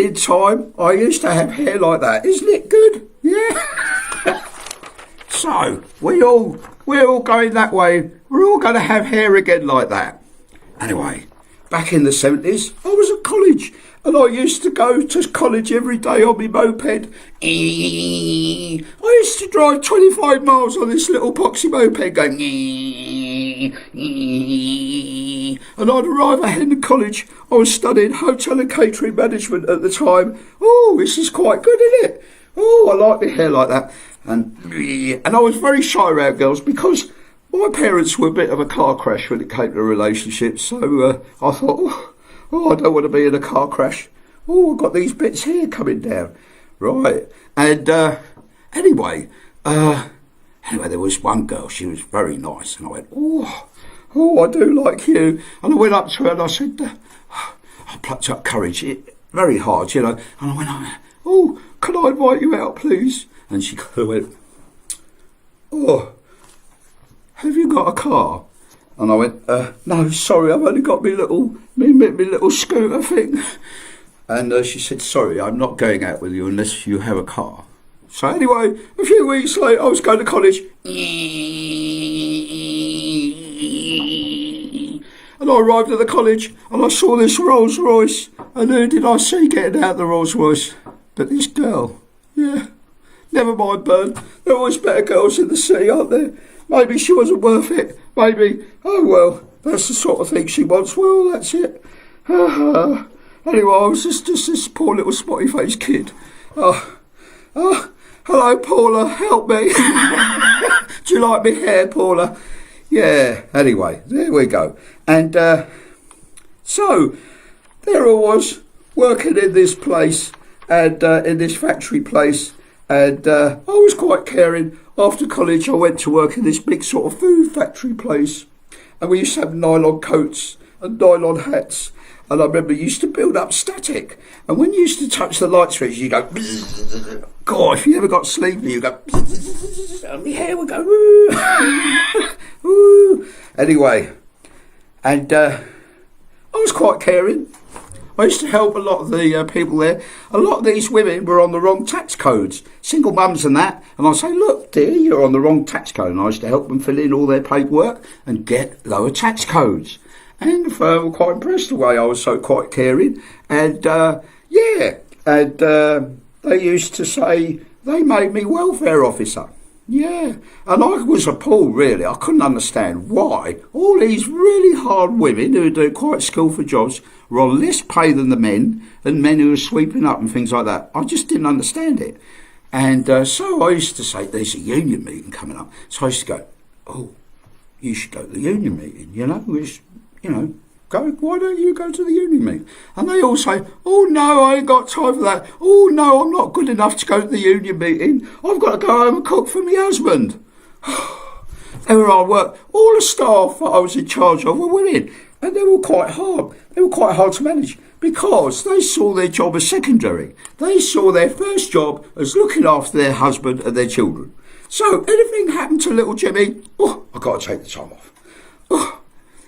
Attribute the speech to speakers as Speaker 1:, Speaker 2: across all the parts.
Speaker 1: In time, I used to have hair like that. Isn't it good? Yeah. So, we're all going that way. We're all going to have hair again like that. Anyway, back in the 70s, I was at college. And I used to go to college every day on my moped. I used to drive 25 miles on this little poxy moped going... And I'd arrive at Hendon College. I was studying hotel and catering management at the time. Oh, this is quite good, isn't it? Oh, I like my hair like that. And I was very shy around girls because my parents were a bit of a car crash when it came to relationships. So I thought... Oh, I don't want to be in a car crash. Oh, I've got these bits here coming down. Right. And anyway, there was one girl. She was very nice. And I went, oh, I do like you. And I went up to her and I said, I plucked up courage. Very hard, you know. And I went, oh, can I invite you out, please? And she kind of went, oh, have you got a car? And I went, no, sorry, I've only got my little scooter thing. And she said, sorry, I'm not going out with you unless you have a car. So anyway, a few weeks later, I was going to college. And I arrived at the college and I saw this Rolls Royce. And who did I see getting out of the Rolls Royce? But this girl. Yeah, never mind, Bern. There are always better girls in the city, aren't there? Maybe she wasn't worth it. Maybe, oh well, that's the sort of thing she wants. Well, that's it. Anyway, I was just this poor little spotty-faced kid. Hello, Paula, help me. Do you like my hair, Paula? Yeah, anyway, there we go. And so, there I was, working in this place, and in this factory place, and I was quite caring. After college, I went to work in this big sort of food factory place. And we used to have nylon coats and nylon hats. And I remember you used to build up static. And when you used to touch the light switch, you go... God, if you ever got sleepy, you go... And my hair would go... Anyway. And I was quite caring. I used to help a lot of the people there. A lot of these women were on the wrong tax codes, single mums and that. And I'd say, look, dear, you're on the wrong tax code. And I used to help them fill in all their paperwork and get lower tax codes. And the firm were quite impressed the way I was so quite caring. And, they used to say they made me welfare officer. Yeah, and I was appalled, really. I couldn't understand why all these really hard women who do quite skillful jobs were on less pay than the men, and men who were sweeping up and things like that. I just didn't understand it. And so I used to say, there's a union meeting coming up. So I used to go, oh, you should go to the union meeting, go, why don't you go to the union meeting? And they all say, oh no, I ain't got time for that. Oh no, I'm not good enough to go to the union meeting. I've got to go home and cook for my husband. There were hard work. All the staff that I was in charge of were women, and they were quite hard. They were quite hard to manage because they saw their job as secondary. They saw their first job as looking after their husband and their children. So anything happened to little Jimmy, I've got to take the time off.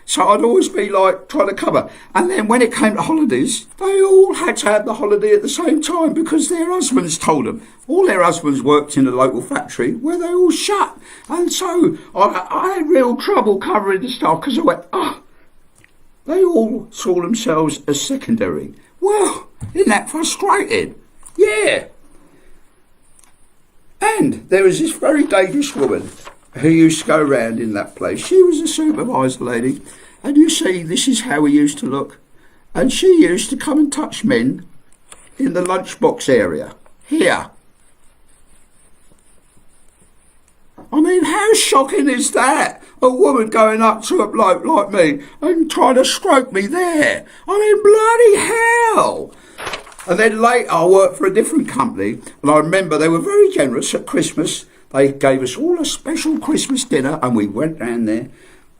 Speaker 1: So I'd always be like trying to cover. And then when it came to holidays, they all had to have the holiday at the same time because their husbands told them. All their husbands worked in a local factory where they all shut. And so I had real trouble covering the staff because I went, they all saw themselves as secondary. Well, isn't that frustrating? Yeah. And there was this very dangerous woman who used to go around in that place. She was a supervisor lady. And you see, this is how we used to look. And she used to come and touch men in the lunchbox area. Here. I mean, how shocking is that? A woman going up to a bloke like me and trying to stroke me there. I mean, bloody hell. And then later I worked for a different company. And I remember they were very generous at Christmas. They gave us all a special Christmas dinner and we went round there.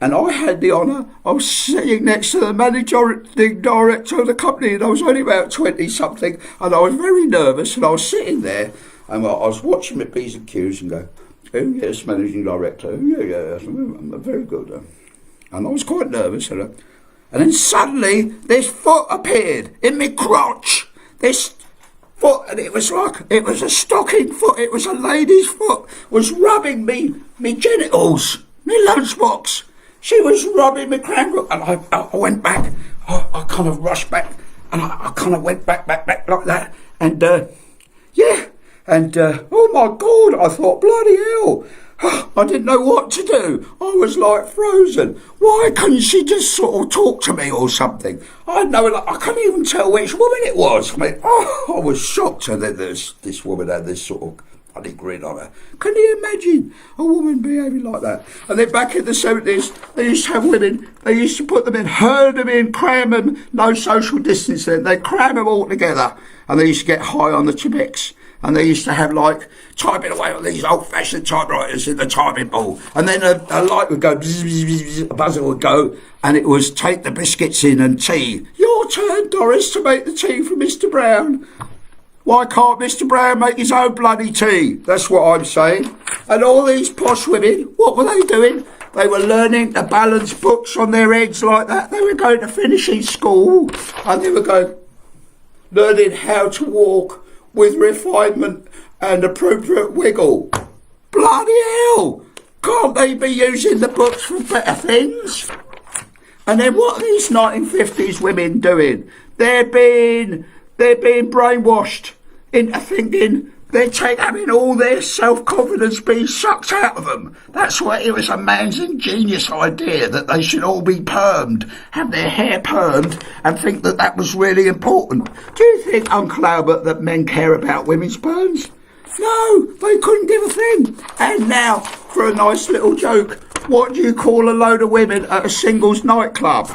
Speaker 1: And I had the honour of sitting next to the managing director of the company, and I was only about 20-something, and I was very nervous, and I was sitting there, and I was watching my P's and Q's and go, oh yes, managing director, oh yeah, I'm very good. And I was quite nervous, and then suddenly this foot appeared in my crotch. This foot, and it was a stocking foot, it was a lady's foot, was rubbing me genitals, me lunchbox. She was rubbing me cranbrook, and I went back, I kind of rushed back, and I kind of went back like that, and oh my God, I thought, bloody hell, I didn't know what to do. I was like frozen. Why couldn't she just sort of talk to me or something? I couldn't even tell which woman it was. I was shocked. And then this woman had this sort of funny grin on her. Can you imagine a woman behaving like that? And then back in the 70s, they used to have women, they used to put them in, herd them in, cram them, no social distancing. They cram them all together, and they used to get high on the Chemex. And they used to have, like, typing away on these old-fashioned typewriters in the typing ball. And then a light would go, bzz, bzz, bzz, a buzzer would go, and it was take the biscuits in and tea. Your turn, Doris, to make the tea for Mr. Brown. Why can't Mr. Brown make his own bloody tea? That's what I'm saying. And all these posh women, what were they doing? They were learning to balance books on their heads like that. They were going to finishing school, and they were learning how to walk with refinement and appropriate wiggle. Bloody hell! Can't they be using the books for better things? And then what are these 1950s women doing? They're being brainwashed into thinking they're having all their self-confidence being sucked out of them. That's why it was a man's ingenious idea that they should all be permed, have their hair permed, and think that that was really important. Do you think, Uncle Albert, that men care about women's perms? No, they couldn't give a thing. And now, for a nice little joke, what do you call a load of women at a singles nightclub?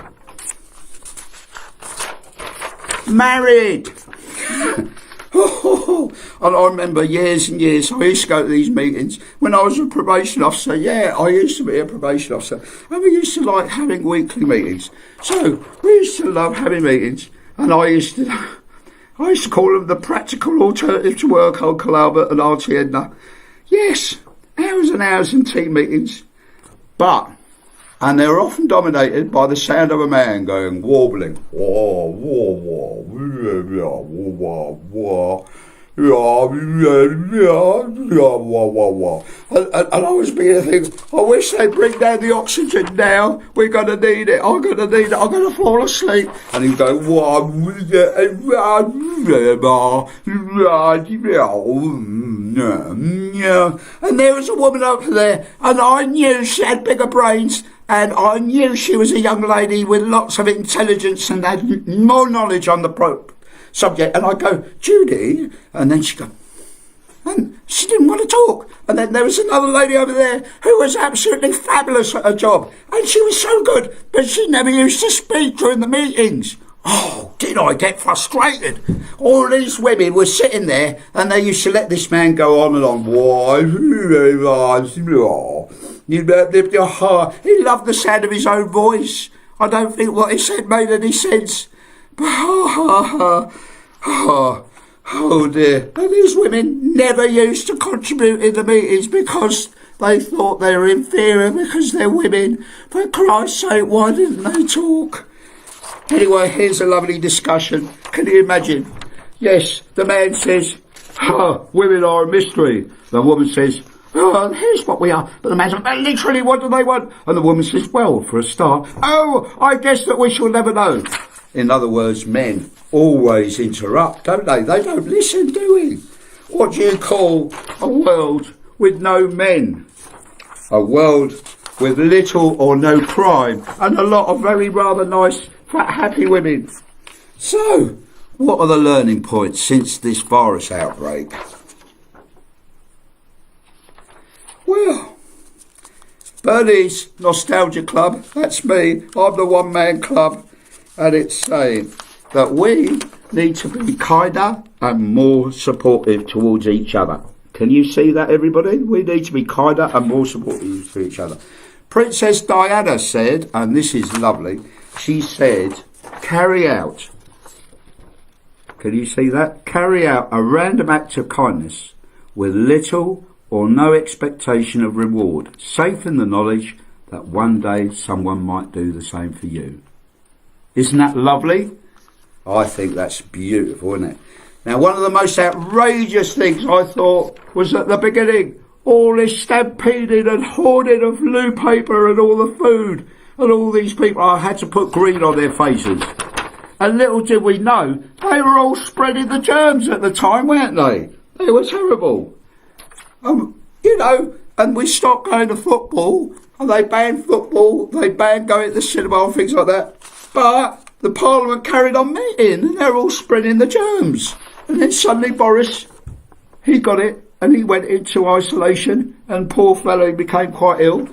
Speaker 1: Married. And I remember years and years, I used to go to these meetings when I was a probation officer. Yeah, I used to be a probation officer. And we used to like having weekly meetings. So we used to love having meetings. And I used to call them the practical alternative to work, Uncle Albert and Auntie Edna. Yes, hours and hours in team meetings. And they're often dominated by the sound of a man going warbling. Wah, wah, wah, wah, wah, wah. And I was beginning to think, I wish they'd bring down the oxygen now. We're going to need it. I'm going to need it. I'm going to fall asleep. And he'd go, and there was a woman over there, and I knew she had bigger brains, and I knew she was a young lady with lots of intelligence and had more knowledge on the subject. And I go, Judy, and then she go, and she didn't want to talk. And then there was another lady over there who was absolutely fabulous at her job, and she was so good, but she never used to speak during the meetings. Oh, did I get frustrated? All these women were sitting there, and they used to let this man go on and on. He loved the sound of his own voice. I don't think what he said made any sense. Oh dear. And these women never used to contribute in the meetings because they thought they were inferior because they're women. For Christ's sake, why didn't they talk? Anyway, here's a lovely discussion. Can you imagine? Yes, the man says, women are a mystery. The woman says, here's what we are. But the man says, literally, what do they want? And the woman says, well, for a start, I guess that we shall never know. In other words, men always interrupt, don't they? They don't listen, do we? What do you call a world with no men? A world with little or no crime and a lot of very rather nice, fat, happy women. So, what are the learning points since this virus outbreak? Well, Bernie's Nostalgia Club, that's me, I'm the one-man club, and it's saying that we need to be kinder and more supportive towards each other. Can you see that, everybody? We need to be kinder and more supportive to each other. Princess Diana said, and this is lovely, she said, carry out, can you see that? Carry out a random act of kindness with little or no expectation of reward, safe in the knowledge that one day someone might do the same for you. Isn't that lovely? I think that's beautiful, isn't it? Now, one of the most outrageous things I thought was at the beginning, all this stampeding and hoarding of loo paper and all the food, and all these people, I had to put green on their faces. And little did we know, they were all spreading the germs at the time, weren't they? They were terrible. You know, and we stopped going to football, and they banned football, they banned going to the cinema and things like that. But the Parliament carried on meeting, and they're all spreading the germs. And then suddenly Boris, he got it, and he went into isolation, and poor fellow, he became quite ill.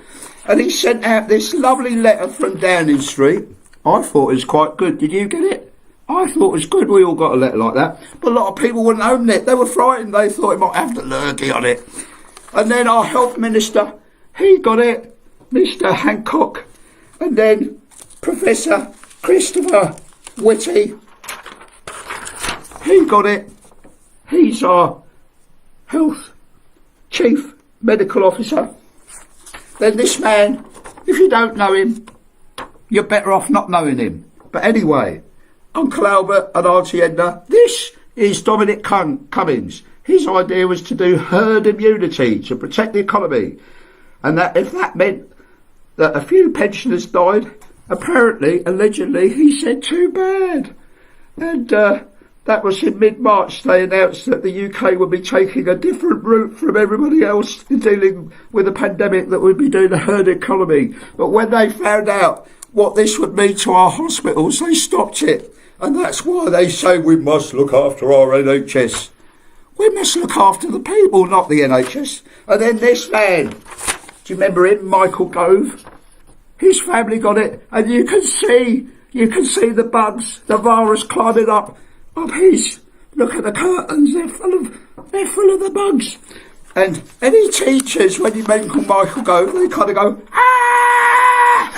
Speaker 1: And he sent out this lovely letter from Downing Street. I thought it was quite good. Did you get it? I thought it was good. We all got a letter like that. But a lot of people wouldn't open it. They were frightened. They thought it might have the lurgy on it. And then our health minister, he got it, Mr. Hancock. And then Professor Christopher Whitty, he got it. He's our health chief medical officer. Then this man, if you don't know him, you're better off not knowing him. But anyway, Uncle Albert and Auntie Edna, this is Dominic Cummings. His idea was to do herd immunity to protect the economy. And that if that meant that a few pensioners died, apparently, allegedly, he said too bad. And that was in mid-March. They announced that the UK would be taking a different route from everybody else in dealing with the pandemic, that would be doing the herd economy. But when they found out what this would mean to our hospitals, they stopped it. And that's why they say we must look after our NHS. We must look after the people, not the NHS. And then this man, do you remember him, Michael Gove? His family got it, and you can see the bugs, the virus climbing up his. Look at the curtains, they're full of the bugs. And any teachers, when you mention Michael Gove, they kind of go, ah!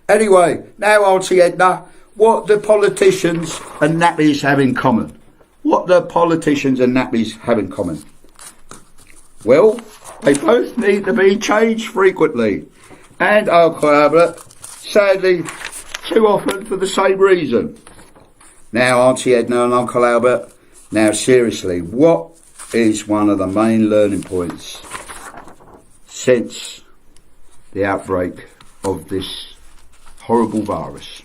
Speaker 1: Anyway, now Auntie Edna, what do politicians and nappies have in common? What do politicians and nappies have in common? Well, they both need to be changed frequently. And Uncle Albert, sadly, too often for the same reason. Now, Auntie Edna and Uncle Albert, now seriously, what is one of the main learning points since the outbreak of this horrible virus?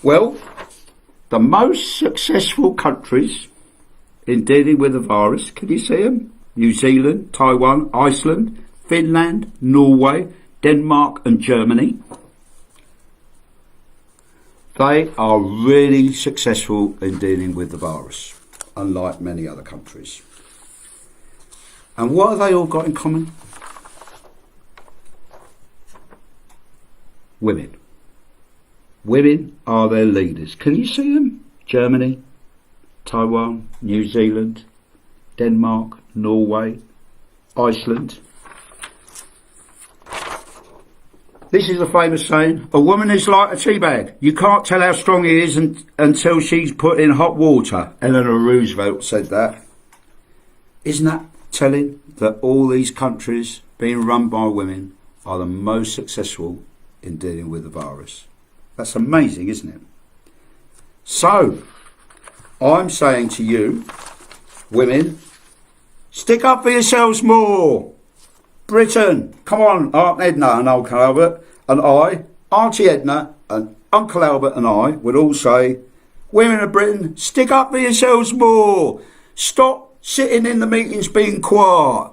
Speaker 1: Well, the most successful countries in dealing with the virus, can you see them? New Zealand, Taiwan, Iceland, Finland, Norway, Denmark and Germany. They are really successful in dealing with the virus, unlike many other countries. And what have they all got in common? Women. Women are their leaders. Can you see them? Germany, Taiwan, New Zealand, Denmark, Norway, Iceland. This is a famous saying, a woman is like a tea bag. You can't tell how strong it is until she's put in hot water. Eleanor Roosevelt said that. Isn't that telling that all these countries being run by women are the most successful in dealing with the virus? That's amazing, isn't it? So, I'm saying to you, women, stick up for yourselves more. Britain, come on, Aunt Edna and Uncle Albert and I, Auntie Edna and Uncle Albert and I would all say, women of Britain, stick up for yourselves more. Stop sitting in the meetings being quiet.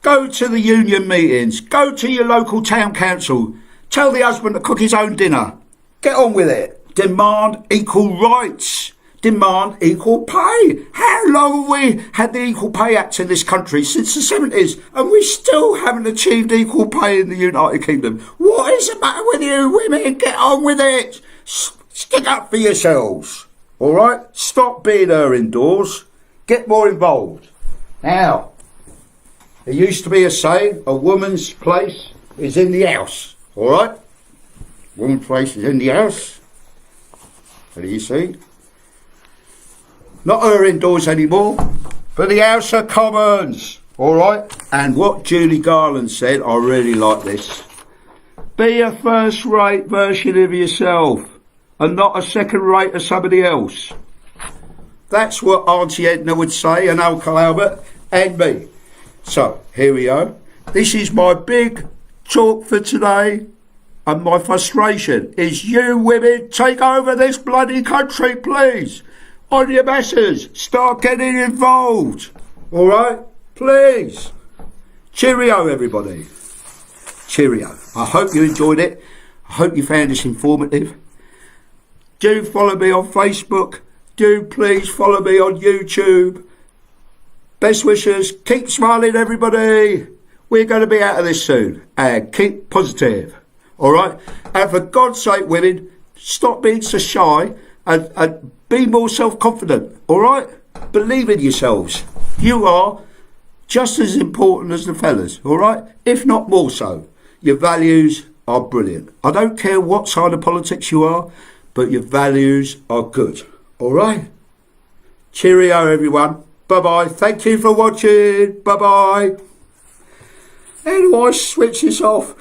Speaker 1: Go to the union meetings. Go to your local town council. Tell the husband to cook his own dinner. Get on with it. Demand equal rights. Demand equal pay. How long have we had the Equal Pay Act in this country? Since the 70s, and we still haven't achieved equal pay in the United Kingdom. What is the matter with you women? Get on with it. Stick up for yourselves. Alright? Stop being her indoors. Get more involved. Now, there used to be a saying, a woman's place is in the house. Alright? Woman's place is in the house. What do you see? Not her indoors anymore, but the House of Commons, all right? And what Julie Garland said, I really like this. Be a first-rate version of yourself. and not a second rate of somebody else. That's what Auntie Edna would say, and Uncle Albert, and me. So, here we are. This is my big talk for today, and my frustration is you women take over this bloody country, please. On your messes, start getting involved. All right? Please. Cheerio, everybody. Cheerio. I hope you enjoyed it. I hope you found this informative. Do follow me on Facebook. Do please follow me on YouTube. Best wishes. Keep smiling, everybody. We're going to be out of this soon. And keep positive. All right? And for God's sake, women, stop being so shy and be more self-confident. All right? Believe in yourselves. You are just as important as the fellas. All right? If not more so. Your values are brilliant. I don't care what side of politics you are, but your values are good. All right? Cheerio, everyone. Bye-bye. Thank you for watching. Bye-bye. How do I switch this off?